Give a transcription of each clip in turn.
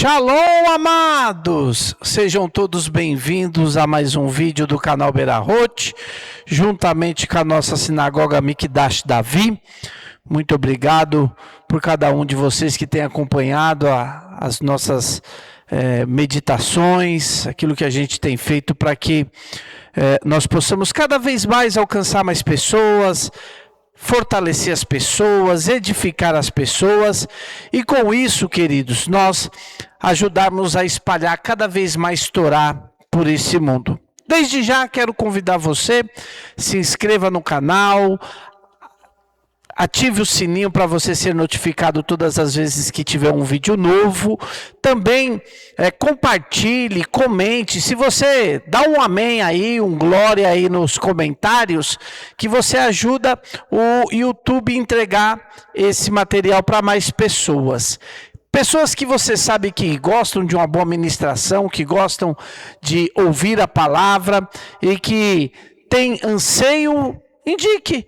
Shalom, amados! Sejam todos bem-vindos a mais um vídeo do canal Berahot, juntamente com a nossa sinagoga Mikdash Davi. Muito obrigado por cada um de vocês que tem acompanhado as nossas meditações, aquilo que a gente tem feito para que nós possamos cada vez mais alcançar mais pessoas, fortalecer as pessoas, edificar as pessoas e com isso, queridos, nós ajudarmos a espalhar cada vez mais Torá por esse mundo. Desde já quero convidar você, se inscreva no canal, ative o sininho para você ser notificado todas as vezes que tiver um vídeo novo. Também compartilhe, comente. Se você dá um amém aí, um glória aí nos comentários, que você ajuda o YouTube a entregar esse material para mais pessoas. Pessoas que você sabe que gostam de uma boa ministração, que gostam de ouvir a palavra e que tem anseio, indique,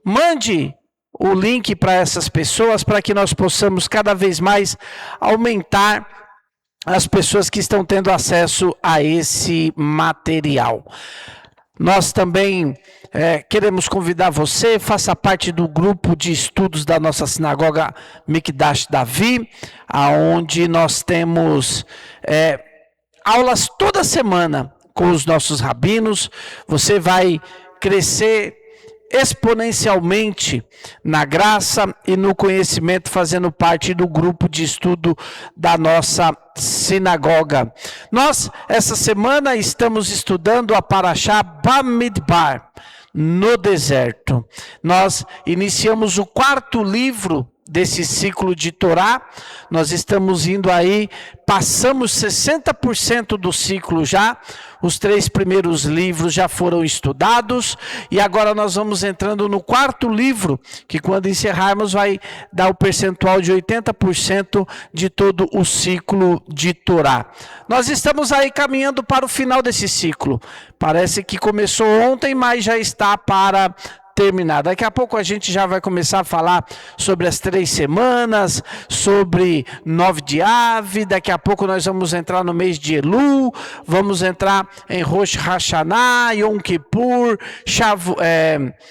mande o link para essas pessoas, para que nós possamos cada vez mais aumentar as pessoas que estão tendo acesso a esse material. Nós também queremos convidar você, faça parte do grupo de estudos da nossa sinagoga Mikdash Davi, onde nós temos aulas toda semana com os nossos rabinos. Você vai crescer exponencialmente na graça e no conhecimento, fazendo parte do grupo de estudo da nossa sinagoga. Nós, essa semana, estamos estudando a Parashá Bamidbar, no deserto. Nós iniciamos o 4º livro desse ciclo de Torá. Nós estamos indo aí, passamos 60% do ciclo já. Os 3 primeiros livros já foram estudados e agora nós vamos entrando no 4º livro, que quando encerrarmos vai dar o percentual de 80% de todo o ciclo de Torá. Nós estamos aí caminhando para o final desse ciclo. Parece que começou ontem, mas já está para terminar. Daqui a pouco a gente já vai começar a falar sobre as 3 semanas, sobre 9 de Av. Daqui a pouco nós vamos entrar no mês de Elul, vamos entrar em Rosh Hashanah, Yom Kippur,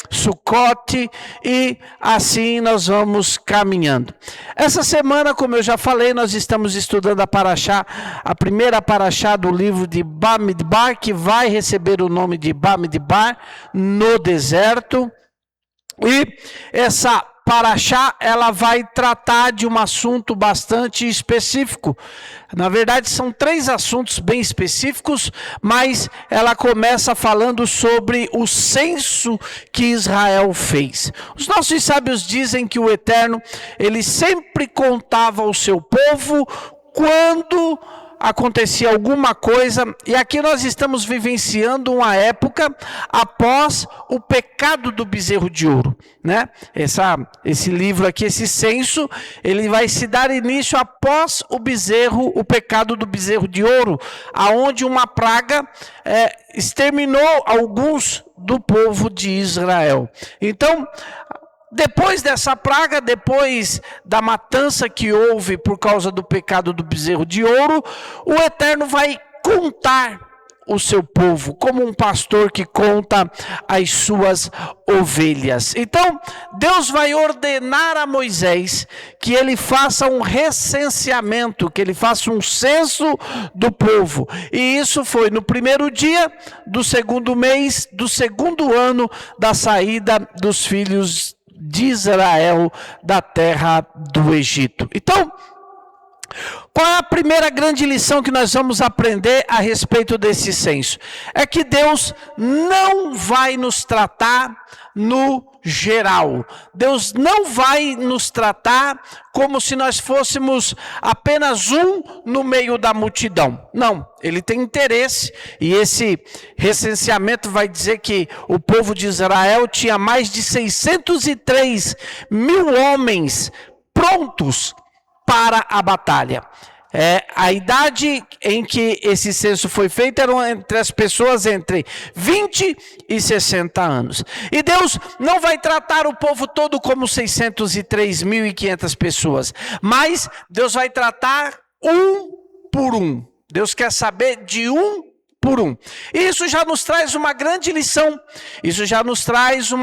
Sukkot, e assim nós vamos caminhando. Essa semana, como eu já falei, nós estamos estudando a primeira Parashá do livro de Bamidbar, que vai receber o nome de Bamidbar, no deserto. E essa Parashá, ela vai tratar de um assunto bastante específico. Na verdade, são 3 assuntos bem específicos, mas ela começa falando sobre o censo que Israel fez. Os nossos sábios dizem que o Eterno, ele sempre contava ao seu povo quando acontecia alguma coisa, e aqui nós estamos vivenciando uma época após o pecado do bezerro de ouro, né? Esse livro aqui, esse censo, ele vai se dar início após o pecado do bezerro de ouro, aonde uma praga exterminou alguns do povo de Israel. Então, depois dessa praga, depois da matança que houve por causa do pecado do bezerro de ouro, o Eterno vai contar o seu povo, como um pastor que conta as suas ovelhas. Então, Deus vai ordenar a Moisés que ele faça um recenseamento, que ele faça um censo do povo. E isso foi no 1º dia do 2º mês, do 2º ano da saída dos filhos de Israel da terra do Egito. Então, qual é a primeira grande lição que nós vamos aprender a respeito desse censo? É que Deus não vai nos tratar no geral. Deus não vai nos tratar como se nós fôssemos apenas um no meio da multidão. Não, ele tem interesse, e esse recenseamento vai dizer que o povo de Israel tinha mais de 603 mil homens prontos para a batalha. A idade em que esse censo foi feito eram entre as pessoas entre 20 e 60 anos. E Deus não vai tratar o povo todo como 603.500 pessoas, mas Deus vai tratar um por um. Deus quer saber de um por um. Isso já nos traz uma grande lição. Isso já nos traz um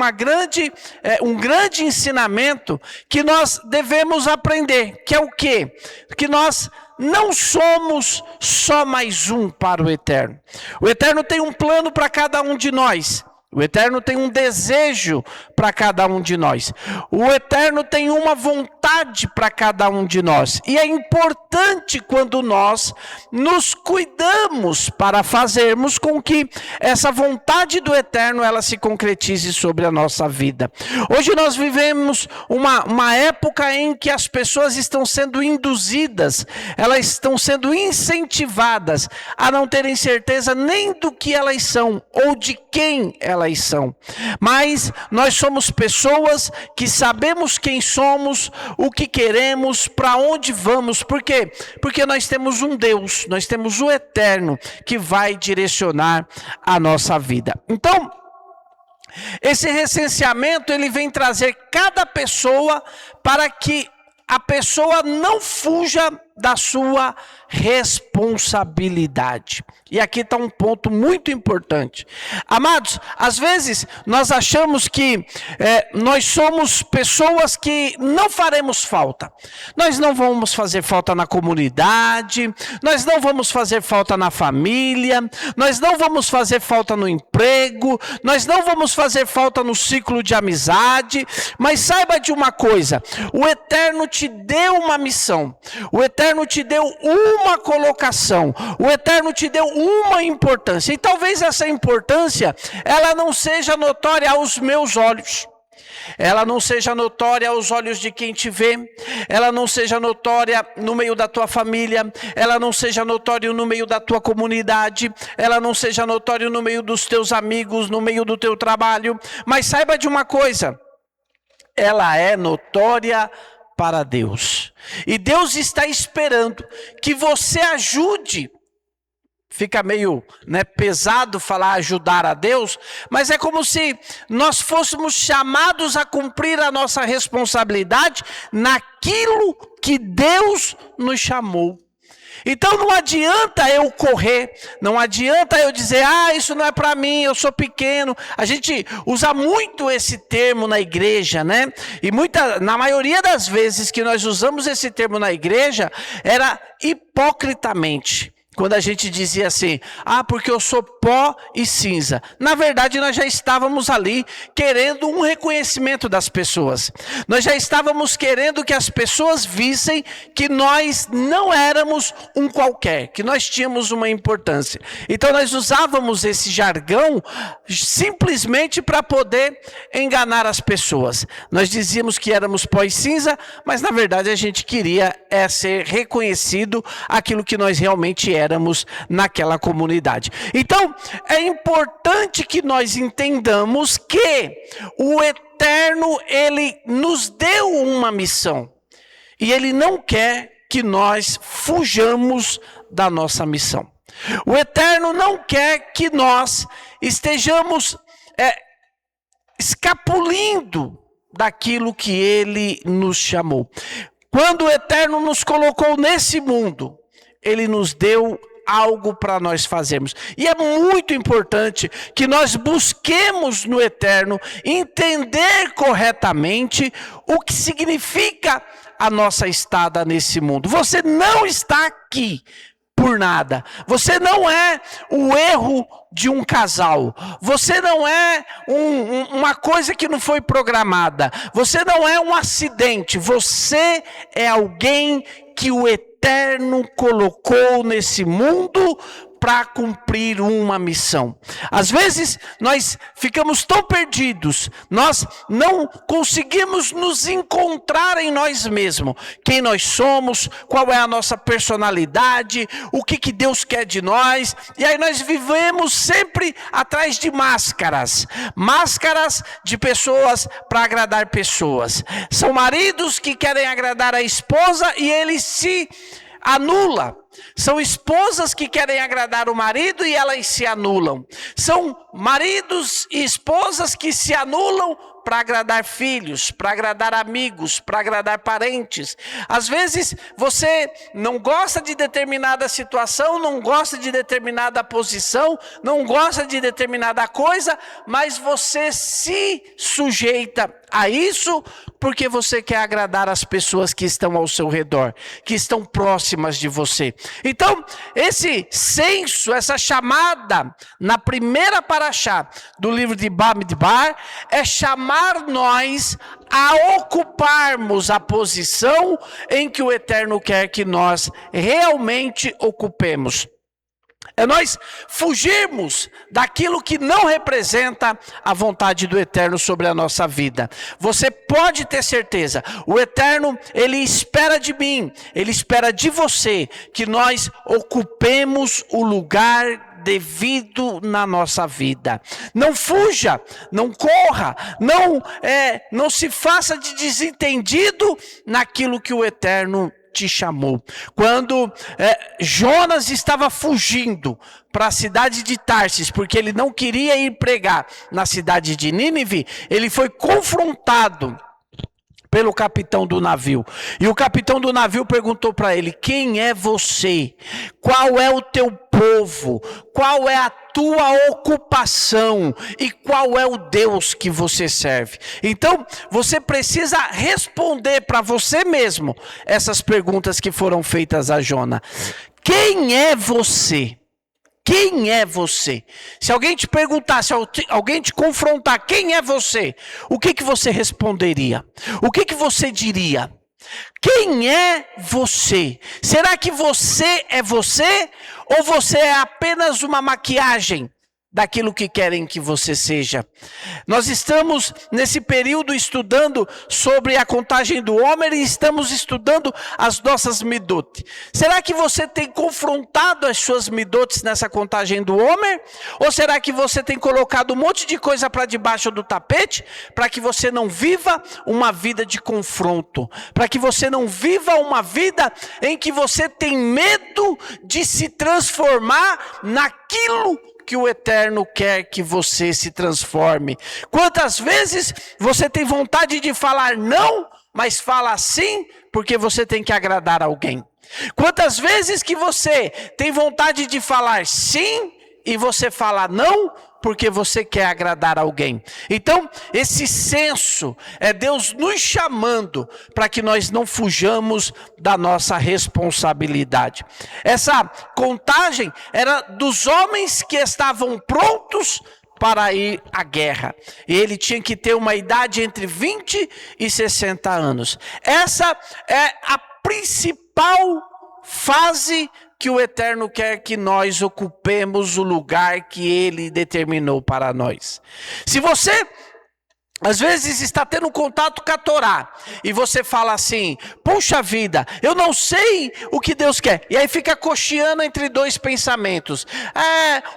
grande ensinamento que nós devemos aprender. Que é o quê? Que nós não somos só mais um para o Eterno. O Eterno tem um plano para cada um de nós. O Eterno tem um desejo para cada um de nós. O Eterno tem uma vontade para cada um de nós. E é importante quando nós nos cuidamos para fazermos com que essa vontade do Eterno ela se concretize sobre a nossa vida. Hoje nós vivemos uma época em que as pessoas estão sendo induzidas, elas estão sendo incentivadas a não terem certeza nem do que elas são ou de quem elas são. Mas nós somos pessoas que sabemos quem somos, o que queremos, para onde vamos. Por quê? Porque nós temos um Deus, nós temos o Eterno que vai direcionar a nossa vida. Então, esse recenseamento ele vem trazer cada pessoa para que a pessoa não fuja da sua responsabilidade. E aqui está um ponto muito importante. Amados, às vezes nós achamos que nós somos pessoas que não faremos falta. Nós não vamos fazer falta na comunidade, nós não vamos fazer falta na família, nós não vamos fazer falta no emprego, nós não vamos fazer falta no ciclo de amizade. Mas saiba de uma coisa, o Eterno te deu uma missão, o Eterno te deu uma colocação, o Eterno te deu uma importância. E talvez essa importância, ela não seja notória aos meus olhos. Ela não seja notória aos olhos de quem te vê. Ela não seja notória no meio da tua família. Ela não seja notória no meio da tua comunidade. Ela não seja notória no meio dos teus amigos, no meio do teu trabalho. Mas saiba de uma coisa, ela é notória para Deus. E Deus está esperando que você ajude. Fica meio pesado falar ajudar a Deus, mas é como se nós fôssemos chamados a cumprir a nossa responsabilidade naquilo que Deus nos chamou. Então não adianta eu correr, não adianta eu dizer, isso não é para mim, eu sou pequeno. A gente usa muito esse termo na igreja, né? E na maioria das vezes que nós usamos esse termo na igreja, era hipocritamente. Quando a gente dizia assim, porque eu sou pó e cinza. Na verdade, nós já estávamos ali querendo um reconhecimento das pessoas. Nós já estávamos querendo que as pessoas vissem que nós não éramos um qualquer, que nós tínhamos uma importância. Então nós usávamos esse jargão simplesmente para poder enganar as pessoas. Nós dizíamos que éramos pó e cinza, mas na verdade a gente queria ser reconhecido aquilo que nós realmente éramos naquela comunidade. Então, é importante que nós entendamos que o Eterno, ele nos deu uma missão. E ele não quer que nós fujamos da nossa missão. O Eterno não quer que nós estejamos escapulindo daquilo que ele nos chamou. Quando o Eterno nos colocou nesse mundo, ele nos deu algo para nós fazermos. E é muito importante que nós busquemos no Eterno entender corretamente o que significa a nossa estada nesse mundo. Você não está aqui por nada. Você não é o erro de um casal. Você não é uma coisa que não foi programada. Você não é um acidente. Você é alguém que o Eterno colocou nesse mundo para cumprir uma missão. Às vezes nós ficamos tão perdidos, nós não conseguimos nos encontrar em nós mesmos. Quem nós somos, qual é a nossa personalidade, o que Deus quer de nós. E aí nós vivemos sempre atrás de máscaras. Máscaras de pessoas para agradar pessoas. São maridos que querem agradar a esposa e ele se anula. São esposas que querem agradar o marido e elas se anulam. São maridos e esposas que se anulam para agradar filhos, para agradar amigos, para agradar parentes. Às vezes você não gosta de determinada situação, não gosta de determinada posição, não gosta de determinada coisa, mas você se sujeita a isso porque você quer agradar as pessoas que estão ao seu redor, que estão próximas de você. Então, esse censo, essa chamada na primeira paraxá do livro de Bamidbar é chamar nós a ocuparmos a posição em que o Eterno quer que nós realmente ocupemos. É nós fugirmos daquilo que não representa a vontade do Eterno sobre a nossa vida. Você pode ter certeza, o Eterno, Ele espera de mim, Ele espera de você, que nós ocupemos o lugar devido na nossa vida. Não fuja, não corra, não se faça de desentendido naquilo que o Eterno te chamou. Quando Jonas estava fugindo para a cidade de Tarsis, porque ele não queria ir pregar na cidade de Nínive, ele foi confrontado pelo capitão do navio. E o capitão do navio perguntou para ele: quem é você? Qual é o teu povo? Qual é a tua ocupação? E qual é o Deus que você serve? Então, você precisa responder para você mesmo essas perguntas que foram feitas a Jonas. Quem é você? Quem é você? Se alguém te perguntar, se alguém te confrontar, quem é você? O que você responderia? O que você diria? Quem é você? Será que você é você? Ou você é apenas uma maquiagem daquilo que querem que você seja? Nós estamos nesse período estudando sobre a contagem do Homer e estamos estudando as nossas midot. Será que você tem confrontado as suas midotes nessa contagem do Homer? Ou será que você tem colocado um monte de coisa para debaixo do tapete para que você não viva uma vida de confronto? Para que você não viva uma vida em que você tem medo de se transformar naquilo que o Eterno quer que você se transforme. Quantas vezes você tem vontade de falar não, mas fala sim, porque você tem que agradar alguém? Quantas vezes que você tem vontade de falar sim, e você fala não, porque você quer agradar alguém? Então, esse senso é Deus nos chamando para que nós não fujamos da nossa responsabilidade. Essa contagem era dos homens que estavam prontos para ir à guerra. E ele tinha que ter uma idade entre 20 e 60 anos. Essa é a principal fase que o Eterno quer que nós ocupemos o lugar que Ele determinou para nós. Se você às vezes está tendo contato com a Torá e você fala assim: puxa vida, eu não sei o que Deus quer. E aí fica cocheando entre dois pensamentos.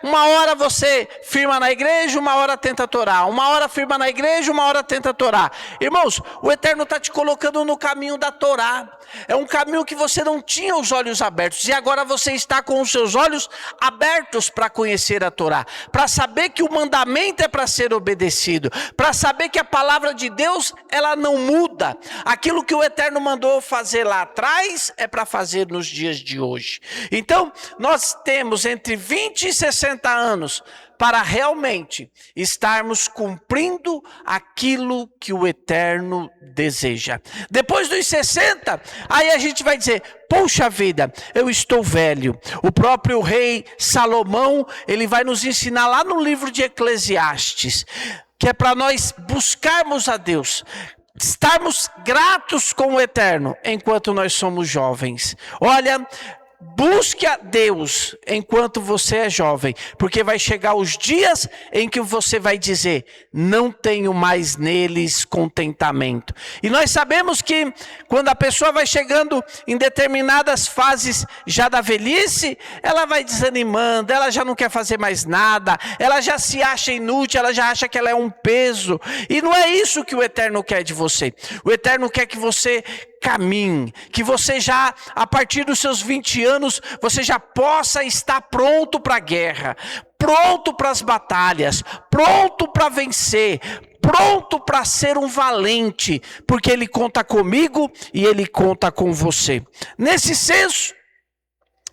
Uma hora você firma na igreja, uma hora tenta a Torá. Uma hora firma na igreja, uma hora tenta a Torá. Irmãos, o Eterno está te colocando no caminho da Torá. É um caminho que você não tinha os olhos abertos. E agora você está com os seus olhos abertos para conhecer a Torá. Para saber que o mandamento é para ser obedecido. Para saber que a palavra de Deus, ela não muda. Aquilo que o Eterno mandou fazer lá atrás, é para fazer nos dias de hoje. Então, nós temos entre 20 e 60 anos para realmente estarmos cumprindo aquilo que o Eterno deseja. Depois dos 60, aí a gente vai dizer: poxa vida, eu estou velho. O próprio rei Salomão, ele vai nos ensinar lá no livro de Eclesiastes, que é para nós buscarmos a Deus, estarmos gratos com o Eterno enquanto nós somos jovens. Olha, busque a Deus enquanto você é jovem, porque vai chegar os dias em que você vai dizer: não tenho mais neles contentamento. E nós sabemos que quando a pessoa vai chegando em determinadas fases já da velhice, ela vai desanimando, ela já não quer fazer mais nada, ela já se acha inútil, ela já acha que ela é um peso. E não é isso que o Eterno quer de você. O Eterno quer que você caminhe, que você já, a partir dos seus 20 anos, você já possa estar pronto para a guerra, pronto para as batalhas, pronto para vencer, pronto para ser um valente, porque Ele conta comigo e Ele conta com você. Nesse senso,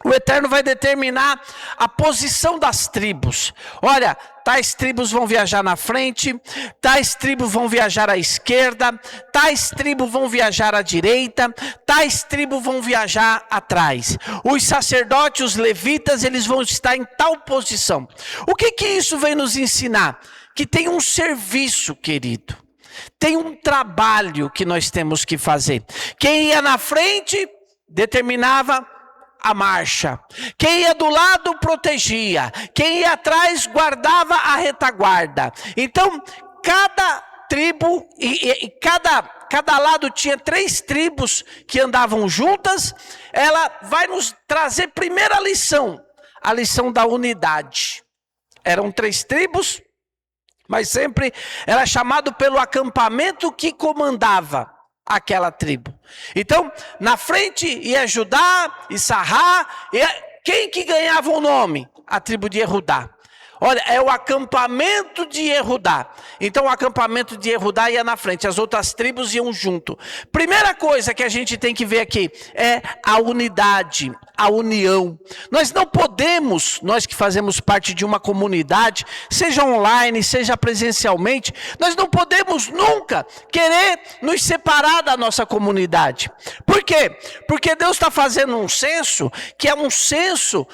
o Eterno vai determinar a posição das tribos. Olha, tais tribos vão viajar na frente, tais tribos vão viajar à esquerda, tais tribos vão viajar à direita, tais tribos vão viajar atrás. Os sacerdotes, os levitas, eles vão estar em tal posição. O que isso vem nos ensinar? Que tem um serviço, querido. Tem um trabalho que nós temos que fazer. Quem ia na frente determinava a marcha. Quem ia do lado protegia. Quem ia atrás guardava a retaguarda. Então, cada tribo e cada lado tinha 3 tribos que andavam juntas. Ela vai nos trazer primeira lição, a lição da unidade. Eram 3 tribos, mas sempre era chamado pelo acampamento que comandava aquela tribo. Então, na frente ia Judá, Issachar, quem que ganhava o nome? A tribo de Judá. Olha, é o acampamento de Judá. Então o acampamento de Judá ia na frente, as outras tribos iam junto. Primeira coisa que a gente tem que ver aqui é a unidade, a união. Nós não podemos, nós que fazemos parte de uma comunidade, seja online, seja presencialmente, nós não podemos nunca querer nos separar da nossa comunidade. Por quê? Porque Deus está fazendo um censo, que é um censo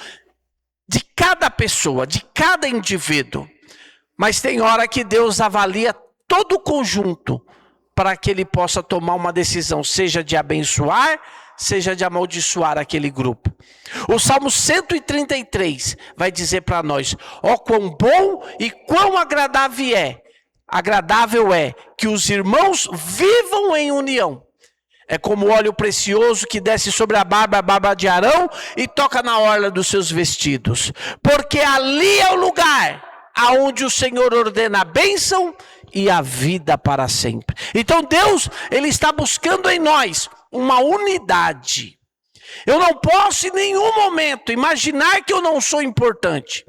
de cada pessoa, de cada indivíduo. Mas tem hora que Deus avalia todo o conjunto para que Ele possa tomar uma decisão, seja de abençoar, seja de amaldiçoar aquele grupo. O Salmo 133 vai dizer para nós: ó quão bom e quão agradável é que os irmãos vivam em união. É como óleo precioso que desce sobre a barba de Arão e toca na orla dos seus vestidos. Porque ali é o lugar aonde o Senhor ordena a bênção e a vida para sempre. Então Deus, Ele está buscando em nós uma unidade. Eu não posso em nenhum momento imaginar que eu não sou importante.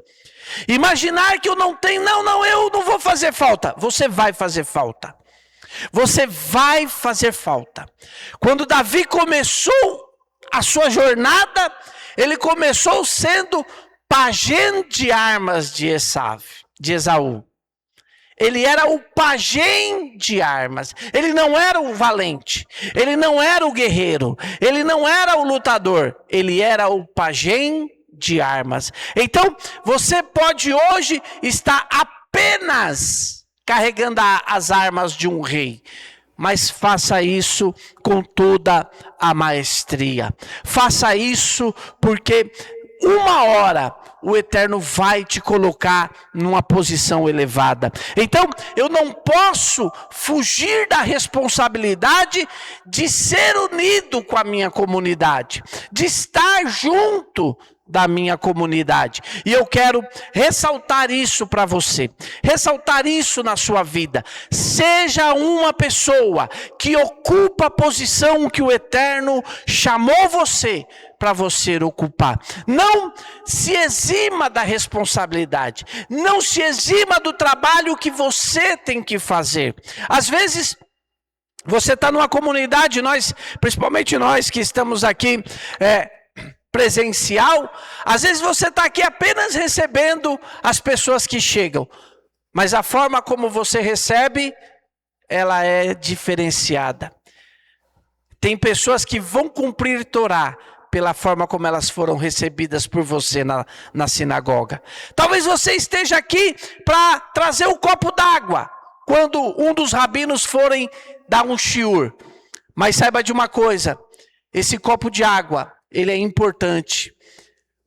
Imaginar que eu não tenho, eu não vou fazer falta. Você vai fazer falta. Você vai fazer falta. Quando Davi começou a sua jornada, ele começou sendo pajem de armas de Esaú. Ele era o pajem de armas. Ele não era o valente. Ele não era o guerreiro. Ele não era o lutador. Ele era o pajem de armas. Então, você pode hoje estar apenas carregando as armas de um rei, mas faça isso com toda a maestria. Faça isso porque uma hora o Eterno vai te colocar numa posição elevada. Então, eu não posso fugir da responsabilidade de ser unido com a minha comunidade, de estar junto da minha comunidade. E eu quero ressaltar isso para você, ressaltar isso na sua vida. Seja uma pessoa que ocupa a posição que o Eterno chamou você para você ocupar. Não se exima da responsabilidade, não se exima do trabalho que você tem que fazer. Às vezes você está numa comunidade, principalmente nós que estamos aqui presencial, às vezes você está aqui apenas recebendo as pessoas que chegam, mas a forma como você recebe, ela é diferenciada. Tem pessoas que vão cumprir Torá pela forma como elas foram recebidas por você na sinagoga. Talvez você esteja aqui para trazer um copo d'água quando um dos rabinos forem dar um shiur, mas saiba de uma coisa, esse copo de água, ele é importante.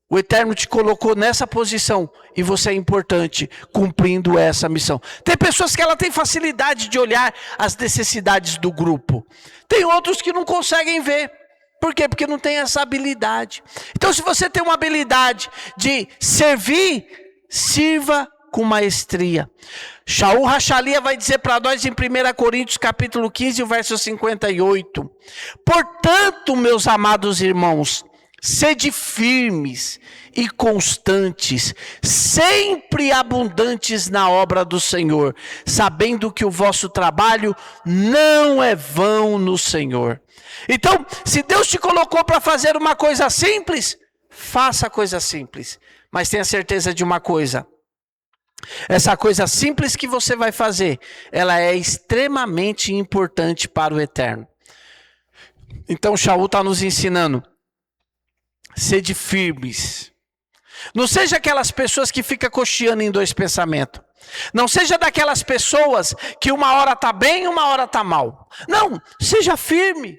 O Eterno te colocou nessa posição e você é importante cumprindo essa missão. Tem pessoas que ela tem facilidade de olhar as necessidades do grupo. Tem outros que não conseguem ver. Por quê? Porque não tem essa habilidade. Então, se você tem uma habilidade de servir, sirva com maestria. Shaul Rachalia vai dizer para nós em 1 Coríntios capítulo 15, verso 58. Portanto, meus amados irmãos, sede firmes e constantes, sempre abundantes na obra do Senhor, sabendo que o vosso trabalho não é vão no Senhor. Então, se Deus te colocou para fazer uma coisa simples, faça a coisa simples. Mas tenha certeza de uma coisa: essa coisa simples que você vai fazer, ela é extremamente importante para o eterno. Então Shaul está nos ensinando: sede firmes. Não seja aquelas pessoas que ficam cocheando em dois pensamentos. Não seja daquelas pessoas que uma hora está bem e uma hora está mal. Não, seja firme.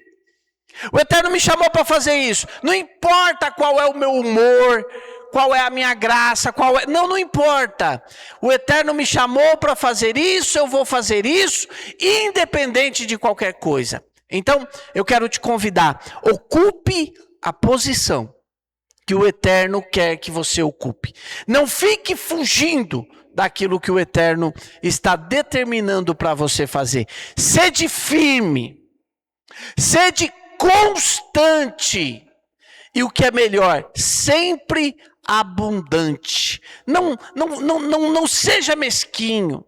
O Eterno me chamou para fazer isso. Não importa qual é o meu humor, qual é a minha graça, não importa. O Eterno me chamou para fazer isso, eu vou fazer isso, independente de qualquer coisa. Então, eu quero te convidar: ocupe a posição que o Eterno quer que você ocupe. Não fique fugindo daquilo que o Eterno está determinando para você fazer. Sede firme, sede constante, e o que é melhor, sempre abundante. Não seja mesquinho.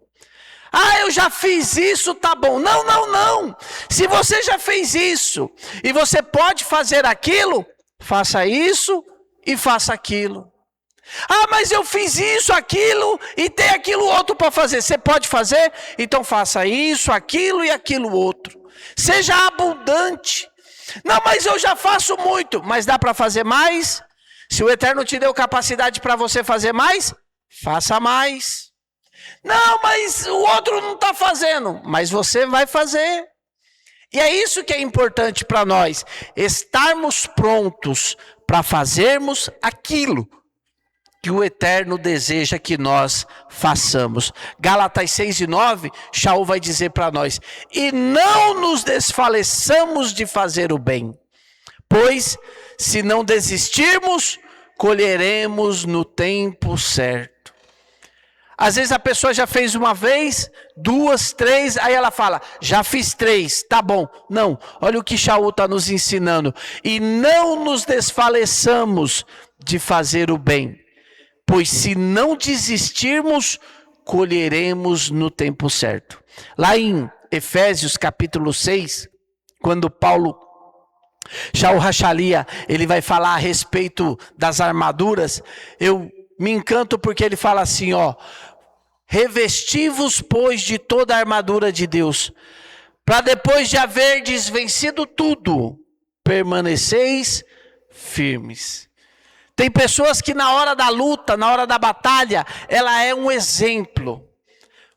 Eu já fiz isso, tá bom. Não. Se você já fez isso e você pode fazer aquilo, faça isso e faça aquilo. Mas eu fiz isso, aquilo e tem aquilo outro para fazer. Você pode fazer? Então faça isso, aquilo e aquilo outro. Seja abundante. Não, mas eu já faço muito. Mas dá para fazer mais? Se o Eterno te deu capacidade para você fazer mais, faça mais. Não, mas o outro não está fazendo. Mas você vai fazer. E é isso que é importante para nós: estarmos prontos para fazermos aquilo que o Eterno deseja que nós façamos. Gálatas 6:9, Shaul vai dizer para nós: e não nos desfaleçamos de fazer o bem, pois se não desistirmos, colheremos no tempo certo. Às vezes a pessoa já fez uma vez, 2, 3, aí ela fala: já fiz 3, tá bom. Não, olha o que Shaul está nos ensinando: e não nos desfaleçamos de fazer o bem, pois se não desistirmos, colheremos no tempo certo. Lá em Efésios capítulo 6, quando Shaul Rachalia, ele vai falar a respeito das armaduras, eu me encanto porque ele fala assim, revesti-vos, pois, de toda a armadura de Deus, para depois de haverdes vencido tudo, permaneceis firmes. Tem pessoas que na hora da luta, na hora da batalha, ela é um exemplo.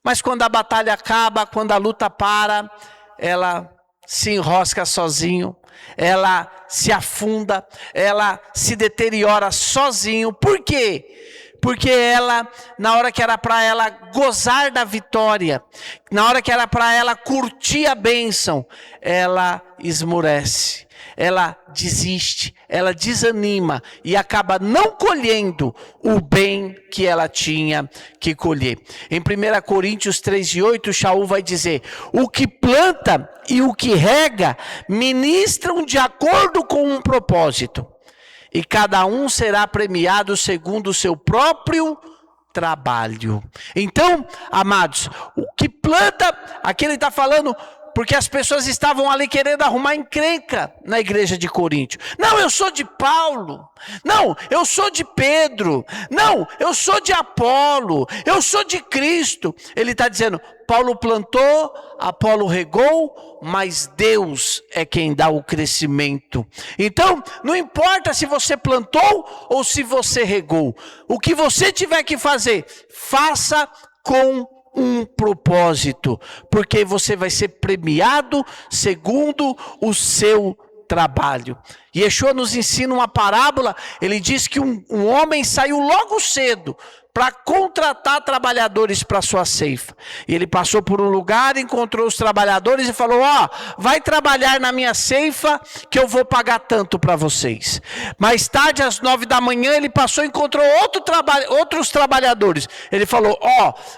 Mas quando a batalha acaba, quando a luta para, ela se enrosca sozinho, ela se afunda, ela se deteriora sozinho. Por quê? Porque ela, na hora que era para ela gozar da vitória, na hora que era para ela curtir a bênção, ela esmorece, ela desiste, ela desanima e acaba não colhendo o bem que ela tinha que colher. Em 1 Coríntios 3:8, Shaul vai dizer: o que planta e o que rega ministram de acordo com um propósito, e cada um será premiado segundo o seu próprio trabalho. Então, amados, o que planta, aqui ele está falando, porque as pessoas estavam ali querendo arrumar encrenca na igreja de Coríntio. Não, eu sou de Paulo. Não, eu sou de Pedro. Não, eu sou de Apolo. Eu sou de Cristo. Ele está dizendo: Paulo plantou, Apolo regou, mas Deus é quem dá o crescimento. Então, não importa se você plantou ou se você regou. O que você tiver que fazer, faça com um propósito, porque você vai ser premiado segundo o seu trabalho. Yeshua nos ensina uma parábola. Ele diz que um homem saiu logo cedo para contratar trabalhadores para sua ceifa. E ele passou por um lugar, encontrou os trabalhadores e falou: vai trabalhar na minha ceifa que eu vou pagar tanto para vocês. Mais tarde, às 9 da manhã, ele passou e encontrou outros trabalhadores. Ele falou: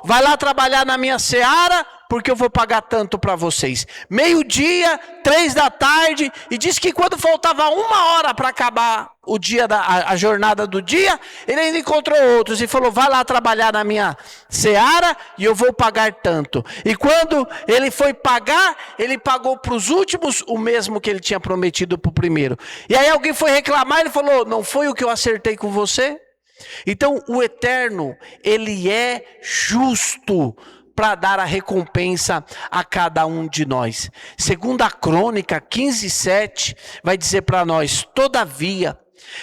vai lá trabalhar na minha seara porque eu vou pagar tanto para vocês. 12:00, 15:00, e disse que quando faltava 1 hora para acabar o dia a jornada do dia, ele ainda encontrou outros e falou: vai lá trabalhar na minha seara e eu vou pagar tanto. E quando ele foi pagar, ele pagou para os últimos o mesmo que ele tinha prometido para o primeiro. E aí alguém foi reclamar, ele falou: não foi o que eu acertei com você? Então o Eterno, ele é justo para dar a recompensa a cada um de nós. Segundo a Crônica 15:7, vai dizer para nós: todavia,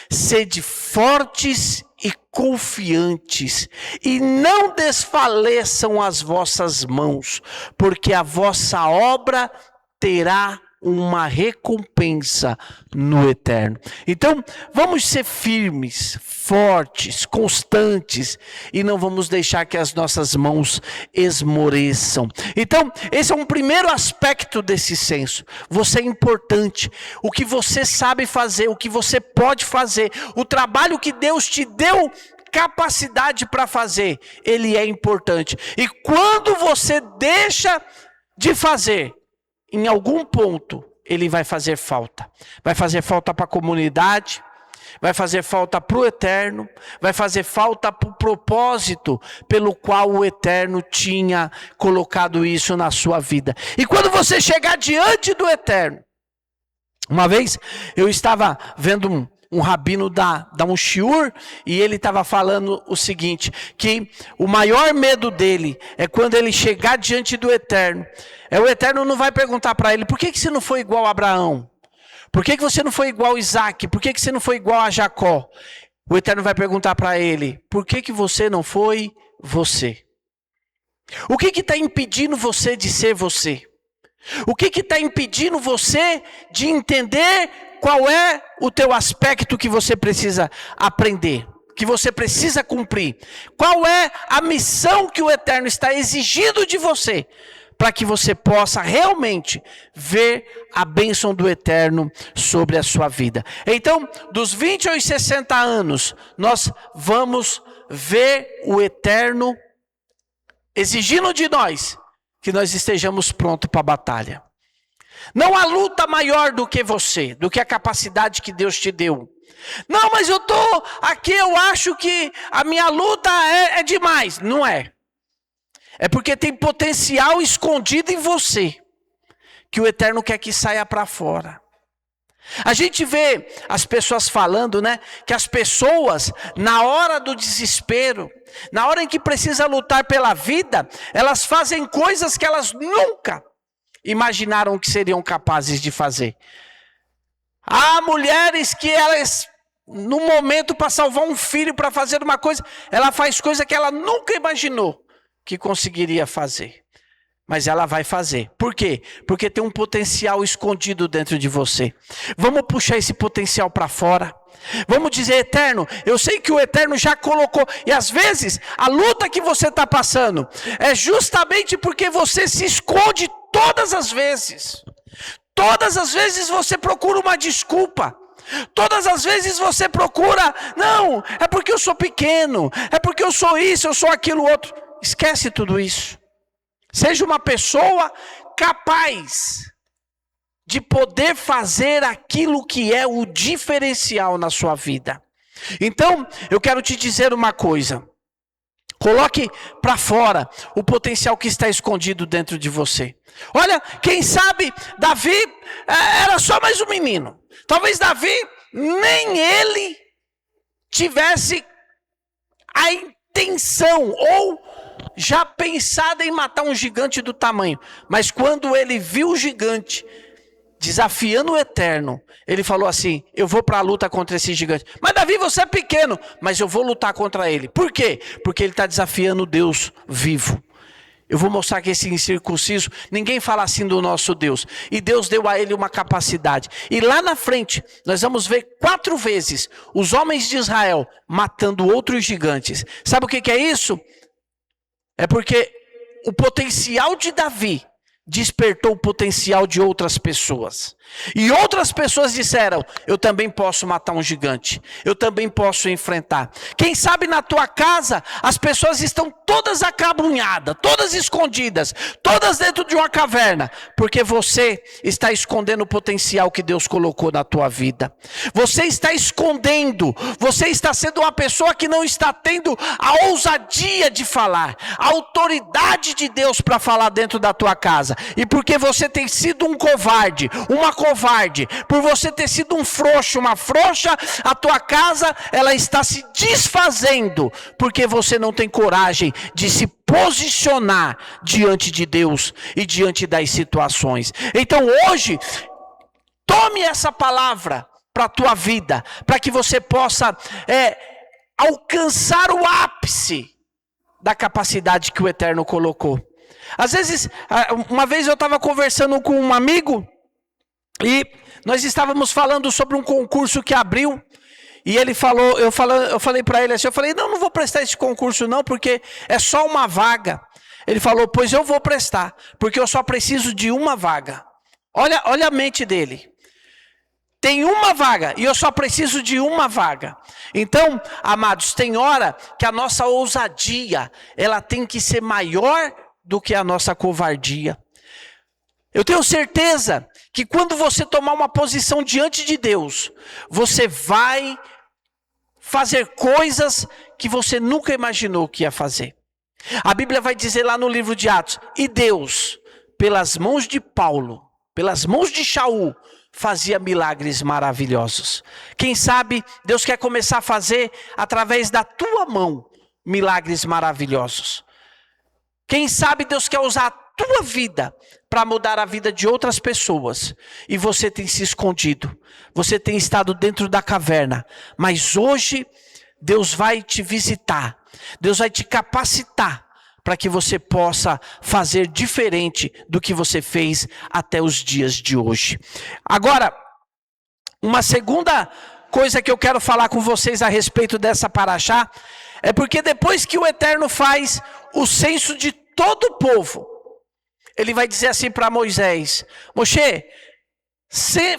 sede fortes e confiantes, e não desfaleçam as vossas mãos, porque a vossa obra terá uma recompensa no Eterno. Então, vamos ser firmes, fortes, constantes, e não vamos deixar que as nossas mãos esmoreçam. Então, esse é um primeiro aspecto desse senso. Você é importante. O que você sabe fazer, o que você pode fazer, o trabalho que Deus te deu capacidade para fazer, ele é importante. E quando você deixa de fazer, em algum ponto, ele vai fazer falta. Vai fazer falta para a comunidade, vai fazer falta para o Eterno, vai fazer falta para o propósito pelo qual o Eterno tinha colocado isso na sua vida. E quando você chegar diante do Eterno, uma vez eu estava vendo um rabino da um shiur, e ele estava falando o seguinte, que o maior medo dele é quando ele chegar diante do Eterno. O Eterno não vai perguntar para ele: por que você não foi igual a Abraão? Por que você não foi igual a Isaac? Por que você não foi igual a Jacó? O Eterno vai perguntar para ele: por que você não foi você? O que está impedindo você de ser você? O que está impedindo você de entender qual é o teu aspecto que você precisa aprender, que você precisa cumprir? Qual é a missão que o Eterno está exigindo de você, para que você possa realmente ver a bênção do Eterno sobre a sua vida? Então, dos 20 aos 60 anos, nós vamos ver o Eterno exigindo de nós que nós estejamos prontos para a batalha. Não há luta maior do que você, do que a capacidade que Deus te deu. Não, mas eu estou aqui, eu acho que a minha luta é demais. Não é. É porque tem potencial escondido em você, que o Eterno quer que saia para fora. A gente vê as pessoas falando, né, que as pessoas, na hora do desespero, na hora em que precisa lutar pela vida, elas fazem coisas que elas nunca imaginaram que seriam capazes de fazer. Há mulheres que elas, no momento para salvar um filho, para fazer uma coisa, ela faz coisa que ela nunca imaginou que conseguiria fazer. Mas ela vai fazer. Por quê? Porque tem um potencial escondido dentro de você. Vamos puxar esse potencial para fora. Vamos dizer: Eterno, eu sei que o Eterno já colocou. E às vezes, a luta que você está passando é justamente porque você se esconde todas as vezes. Todas as vezes você procura uma desculpa. Todas as vezes você procura: não, é porque eu sou pequeno, é porque eu sou isso, eu sou aquilo outro. Esquece tudo isso. Seja uma pessoa capaz de poder fazer aquilo que é o diferencial na sua vida. Então, eu quero te dizer uma coisa. Coloque para fora o potencial que está escondido dentro de você. Olha, quem sabe Davi era só mais um menino. Talvez Davi, nem ele tivesse a intenção ou já pensado em matar um gigante do tamanho. Mas quando ele viu o gigante desafiando o Eterno, ele falou assim: eu vou para a luta contra esse gigante. Mas Davi, você é pequeno, mas eu vou lutar contra ele. Por quê? Porque ele está desafiando o Deus vivo. Eu vou mostrar que esse incircunciso, ninguém fala assim do nosso Deus. E Deus deu a ele uma capacidade. E lá na frente, nós vamos ver 4 vezes os homens de Israel matando outros gigantes. Sabe o que é isso? É porque o potencial de Davi despertou o potencial de outras pessoas. E outras pessoas disseram, eu também posso matar um gigante, eu também posso enfrentar. Quem sabe na tua casa, as pessoas estão todas acabrunhadas, todas escondidas, todas dentro de uma caverna, porque você está escondendo o potencial que Deus colocou na tua vida. Você está escondendo, você está sendo uma pessoa que não está tendo a ousadia de falar, a autoridade de Deus para falar dentro da tua casa. E porque você tem sido um covarde, uma covarde, por você ter sido um frouxo, uma frouxa, a tua casa, ela está se desfazendo, porque você não tem coragem de se posicionar diante de Deus e diante das situações. Então hoje, tome essa palavra para a tua vida, para que você possa alcançar o ápice da capacidade que o Eterno colocou. Às vezes, uma vez eu estava conversando com um amigo, e nós estávamos falando sobre um concurso que abriu, e ele falou, eu falei para ele assim, não vou prestar esse concurso não, porque é só uma vaga. Ele falou, pois eu vou prestar, porque eu só preciso de uma vaga. Olha a mente dele. Tem uma vaga, e eu só preciso de uma vaga. Então, amados, tem hora que a nossa ousadia, ela tem que ser maior do que a nossa covardia. Eu tenho certeza que quando você tomar uma posição diante de Deus, você vai fazer coisas que você nunca imaginou que ia fazer. A Bíblia vai dizer lá no livro de Atos, e Deus, pelas mãos de Paulo, pelas mãos de Shaul, fazia milagres maravilhosos. Quem sabe Deus quer começar a fazer através da tua mão milagres maravilhosos. Quem sabe Deus quer usar a tua vida para mudar a vida de outras pessoas. E você tem se escondido. Você tem estado dentro da caverna. Mas hoje Deus vai te visitar. Deus vai te capacitar para que você possa fazer diferente do que você fez até os dias de hoje. Agora, uma segunda coisa que eu quero falar com vocês a respeito dessa paraxá, é porque depois que o Eterno faz o censo de todo o povo, ele vai dizer assim para Moisés, Moshe,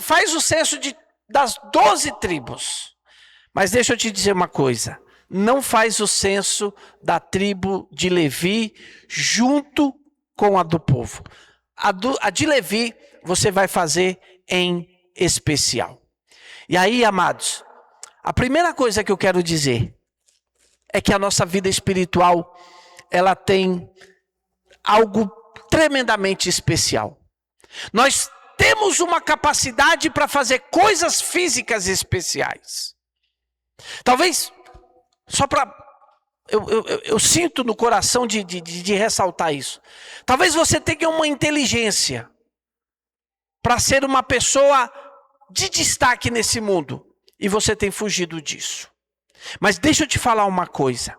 faz o censo das 12 tribos, mas deixa eu te dizer uma coisa, não faz o censo da tribo de Levi junto com a do povo. A de Levi você vai fazer em especial. E aí, amados, a primeira coisa que eu quero dizer é que a nossa vida espiritual, ela tem algo tremendamente especial. Nós temos uma capacidade para fazer coisas físicas especiais. Talvez, só para... Eu sinto no coração de ressaltar isso. Talvez você tenha uma inteligência para ser uma pessoa de destaque nesse mundo. E você tem fugido disso. Mas deixa eu te falar uma coisa.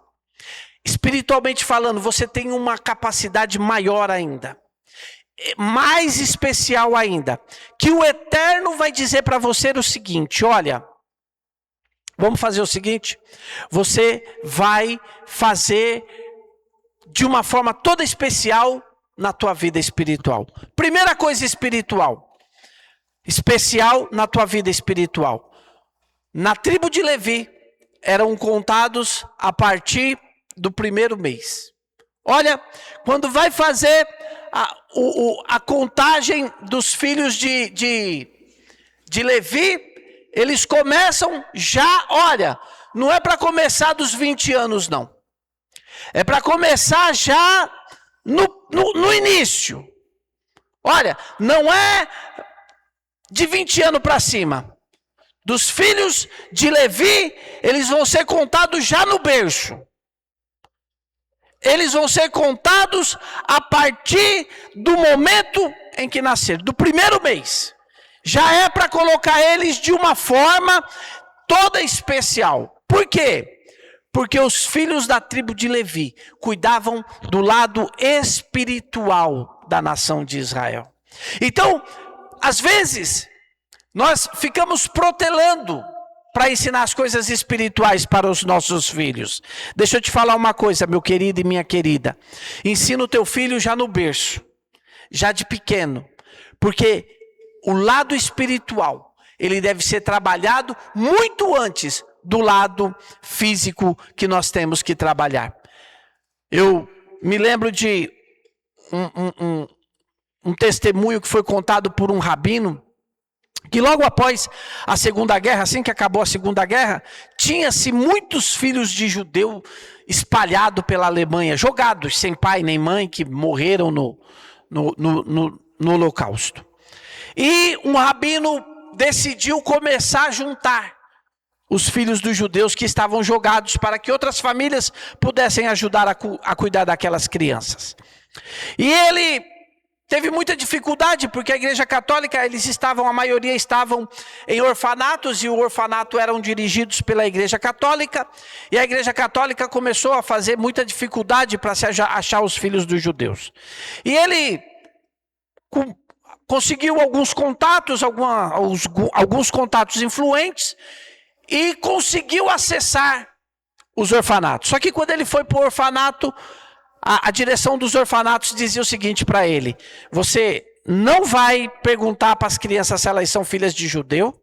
Espiritualmente falando, você tem uma capacidade maior ainda. Mais especial ainda. Que o Eterno vai dizer para você o seguinte, olha... Vamos fazer o seguinte, você vai fazer de uma forma toda especial na tua vida espiritual. Primeira coisa especial na tua vida espiritual. Na tribo de Levi, eram contados a partir do primeiro mês. Olha, quando vai fazer a contagem dos filhos de Levi, eles começam já, olha, não é para começar dos 20 anos não. É para começar já no início. Olha, não é de 20 anos para cima. Dos filhos de Levi, eles vão ser contados já no berço. Eles vão ser contados a partir do momento em que nasceram, do primeiro mês. Já é para colocar eles de uma forma toda especial. Por quê? Porque os filhos da tribo de Levi cuidavam do lado espiritual da nação de Israel. Então, às vezes, nós ficamos protelando para ensinar as coisas espirituais para os nossos filhos. Deixa eu te falar uma coisa, meu querido e minha querida. Ensina o teu filho já no berço. já de pequeno, porque o lado espiritual, ele deve ser trabalhado muito antes do lado físico que nós temos que trabalhar. Eu me lembro de um testemunho que foi contado por um rabino, que logo após a Segunda Guerra, assim que acabou a Segunda Guerra, tinha-se muitos filhos de judeu espalhados pela Alemanha, jogados sem pai nem mãe, que morreram no Holocausto. E um rabino decidiu começar a juntar os filhos dos judeus que estavam jogados para que outras famílias pudessem ajudar a cuidar daquelas crianças. E ele teve muita dificuldade, porque a Igreja Católica, a maioria estavam em orfanatos, e o orfanato eram dirigidos pela Igreja Católica, e a Igreja Católica começou a fazer muita dificuldade para se achar os filhos dos judeus. E ele conseguiu alguns contatos, alguns contatos influentes, e conseguiu acessar os orfanatos. Só que quando ele foi para o orfanato, a direção dos orfanatos dizia o seguinte para ele: você não vai perguntar para as crianças se elas são filhas de judeu,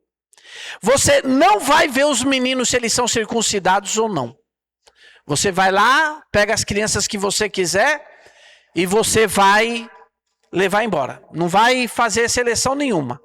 você não vai ver os meninos se eles são circuncidados ou não. Você vai lá, pega as crianças que você quiser e você vai levar embora. Não vai fazer seleção nenhuma.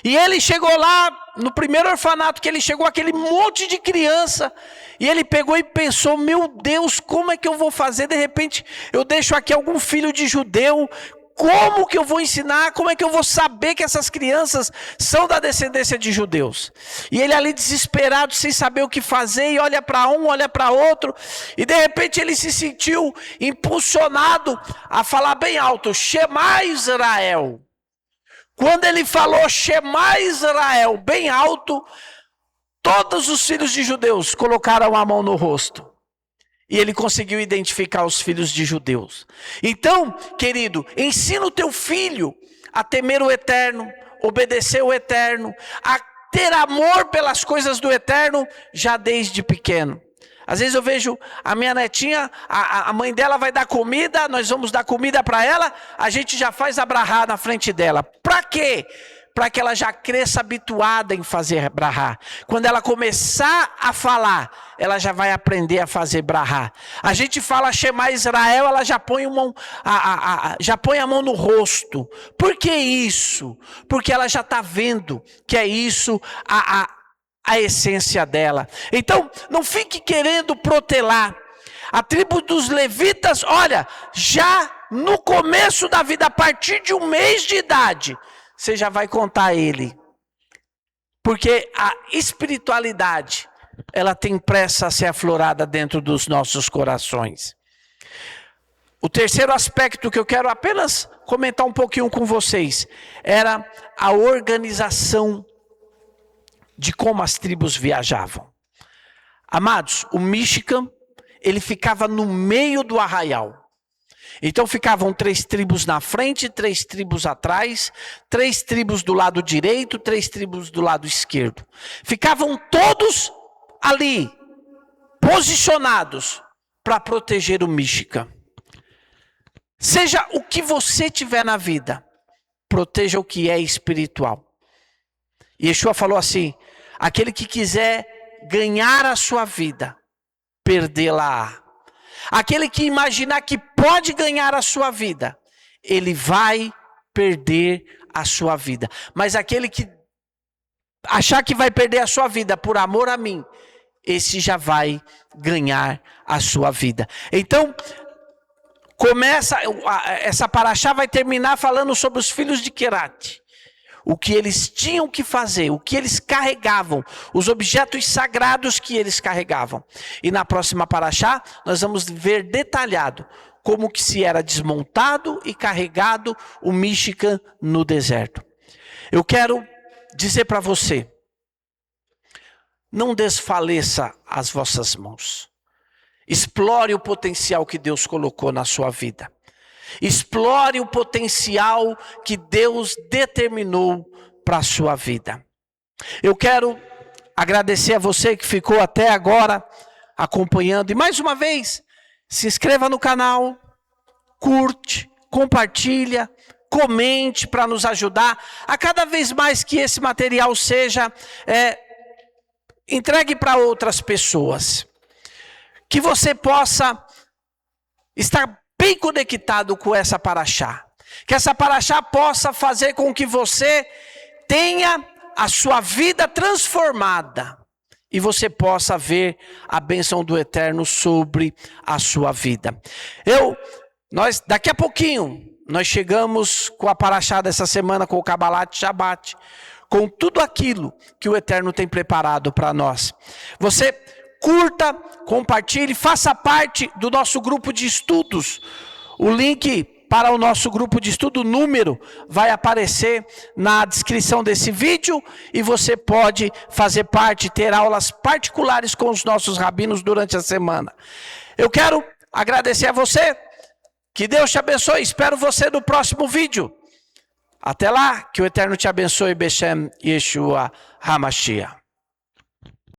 E ele chegou lá, no primeiro orfanato que ele chegou, aquele monte de criança, e ele pegou e pensou: meu Deus, como é que eu vou fazer? De repente eu deixo aqui algum filho de judeu, como que eu vou ensinar? Como é que eu vou saber que essas crianças são da descendência de judeus? E ele ali desesperado, sem saber o que fazer, e olha para um, olha para outro, e de repente ele se sentiu impulsionado a falar bem alto: Shema Israel. Quando ele falou Shema Israel bem alto, todos os filhos de judeus colocaram a mão no rosto. E ele conseguiu identificar os filhos de judeus. Então, querido, ensina o teu filho a temer o eterno, obedecer o eterno, a ter amor pelas coisas do eterno já desde pequeno. Às vezes eu vejo a minha netinha, a mãe dela vai dar comida, nós vamos dar comida para ela, a gente já faz a brahá na frente dela. Para quê? Para que ela já cresça habituada em fazer brahá. Quando ela começar a falar, ela já vai aprender a fazer brahá. A gente fala Shema Israel, ela já põe a mão no rosto. Por que isso? Porque ela já está vendo que é isso a essência dela. Então, não fique querendo protelar. A tribo dos levitas, olha, já no começo da vida, a partir de 1 mês de idade, você já vai contar ele. Porque a espiritualidade, ela tem pressa a ser aflorada dentro dos nossos corações. O terceiro aspecto que eu quero apenas comentar um pouquinho com vocês, era a organização de como as tribos viajavam. Amados, o Michigan, ele ficava no meio do arraial. Então ficavam 3 tribos na frente, 3 tribos atrás, 3 tribos do lado direito, 3 tribos do lado esquerdo. Ficavam todos ali, posicionados para proteger o Michigan. Seja o que você tiver na vida, proteja o que é espiritual. E Yeshua falou assim: aquele que quiser ganhar a sua vida, perdê-la-á. Aquele que imaginar que pode ganhar a sua vida, ele vai perder a sua vida. Mas aquele que achar que vai perder a sua vida por amor a mim, esse já vai ganhar a sua vida. Então, essa paraxá vai terminar falando sobre os filhos de Querate. O que eles tinham que fazer, o que eles carregavam, os objetos sagrados que eles carregavam. E na próxima paraxá, nós vamos ver detalhado como que se era desmontado e carregado o Michigan no deserto. Eu quero dizer para você, não desfaleça as vossas mãos. Explore o potencial que Deus colocou na sua vida. Explore o potencial que Deus determinou para a sua vida. Eu quero agradecer a você que ficou até agora acompanhando. E mais uma vez, se inscreva no canal, curte, compartilha, comente para nos ajudar a cada vez mais que esse material seja entregue para outras pessoas. Que você possa estar bem conectado com essa paraxá. Que essa paraxá possa fazer com que você tenha a sua vida transformada. E você possa ver a bênção do Eterno sobre a sua vida. Nós, daqui a pouquinho, nós chegamos com a paraxá dessa semana, com o Kabbalat Shabbat, com tudo aquilo que o Eterno tem preparado para nós. Você curta, compartilhe, faça parte do nosso grupo de estudos. O link para o nosso grupo de estudo, número, vai aparecer na descrição desse vídeo e você pode fazer parte, ter aulas particulares com os nossos rabinos durante a semana. Eu quero agradecer a você, que Deus te abençoe, espero você no próximo vídeo. Até lá, que o Eterno te abençoe, Beshem Yeshua HaMashiach.